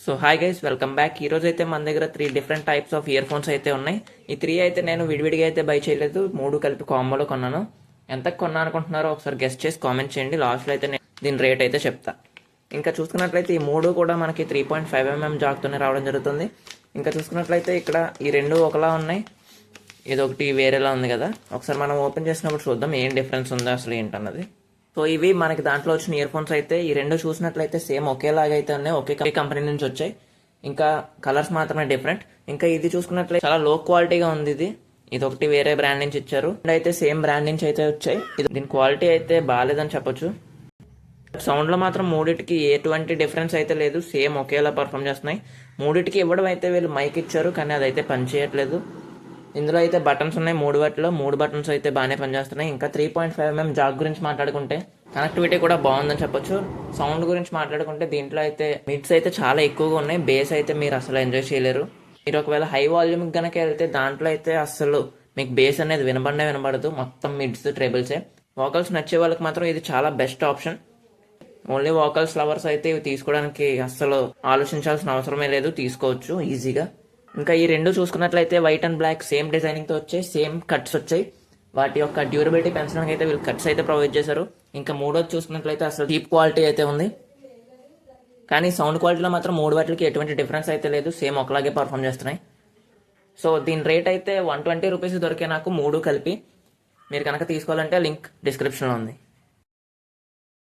So hi guys, welcome back. ఈ రోజు అయితే మన దగ్గర 3 different types of ear phones అయితే ఉన్నాయి. ఈ 3 అయితే నేను విడివిడిగా అయితే బై చేయలేదు, 3 కలిపి కాంబోలో కొన్నాను. ఎంత కొన్నా అనుకుంటున్నారో ఒకసారి గెస్ట్ చేసి కామెంట్ చేయండి. లాస్ట్లో అయితే నేను దీని రేట్ అయితే చెప్తా. ఇంకా చూసుకున్నట్లయితే ఈ 3 కూడా మనకి 3.5mm జాక్తోనే రావడం జరుగుతుంది. ఇంకా చూసుకున్నట్లయితే ఇక్కడ ఈ 2 ఒకలా ఉన్నాయి, ఇదొకటి వేరేలా ఉంది కదా. ఒకసారి మనం ఓపెన్ చేసినప్పుడు చూద్దాం ఏం డిఫరెన్స్ ఉందో అసలు ఏంటన్నది. సో ఇవి మనకి దాంట్లో వచ్చిన ఇయర్ ఫోన్స్ అయితే ఈ 2 చూసినట్లయితే సేమ్ ఒకేలాగా అయితే ఉన్నాయి, ఒకే కంపెనీ నుంచి వచ్చాయి. ఇంకా కలర్స్ మాత్రమే డిఫరెంట్. ఇంకా ఇది చూసుకున్నట్లయితే చాలా లో క్వాలిటీగా ఉంది. ఇది ఒకటి వేరే బ్రాండ్ నుంచి ఇచ్చారు, అయితే సేమ్ బ్రాండ్ నుంచి అయితే వచ్చాయి. దీని క్వాలిటీ అయితే బాగాలేదని చెప్పొచ్చు. సౌండ్ లో మాత్రం మూడిటికి ఎటువంటి డిఫరెన్స్ అయితే లేదు, సేమ్ ఒకేలా పర్ఫామ్ చేస్తున్నాయి. మూడిటికి ఇవ్వడం అయితే వీళ్ళు మైక్ ఇచ్చారు, కానీ అదైతే పని చేయట్లేదు. ఇందులో అయితే బటన్స్ ఉన్నాయి, 3 వాటిలో 3 బటన్స్ అయితే బాగానే పనిచేస్తున్నాయి. ఇంకా 3.5mm జాక్ గురించి మాట్లాడుకుంటే కనెక్టివిటీ కూడా బాగుందని చెప్పొచ్చు. సౌండ్ గురించి మాట్లాడుకుంటే దీంట్లో అయితే మిడ్స్ అయితే చాలా ఎక్కువగా ఉన్నాయి, బేస్ అయితే మీరు అసలు ఎంజాయ్ చేయలేరు. మీరు ఒకవేళ హై వాల్యూమ్ కనుక వెళ్తే దాంట్లో అయితే అసలు మీకు బేస్ అనేది వినబడదు, మొత్తం మిడ్స్ ట్రేబుల్సే. వోకల్స్ నచ్చే వాళ్ళకి మాత్రం ఇది చాలా best option. Only vocals lovers అయితే ఇవి తీసుకోవడానికి అస్సలు ఆలోచించాల్సిన అవసరమే లేదు, తీసుకోవచ్చు ఈజీగా. ఇంకా ఈ 2 చూసుకున్నట్లయితే white and black same designing తో వచ్చాయి, సేమ్ కట్స్ వచ్చాయి. వాటి యొక్క డ్యూరబిలిటీ పెంచడానికి అయితే వీళ్ళు కట్స్ అయితే ప్రొవైడ్ చేశారు. ఇంకా 3వది చూసుకున్నట్లయితే అసలు చీప్ క్వాలిటీ అయితే ఉంది, కానీ సౌండ్ క్వాలిటీలో మాత్రం 3 వాటికి ఎటువంటి డిఫరెన్స్ అయితే లేదు, సేమ్ ఒకలాగే పర్ఫామ్ చేస్తున్నాయి. సో దీని రేట్ అయితే 120 రూపీస్ దొరికే నాకు 3 కలిపి. మీరు కనుక తీసుకోవాలంటే లింక్ డిస్క్రిప్షన్లో ఉంది.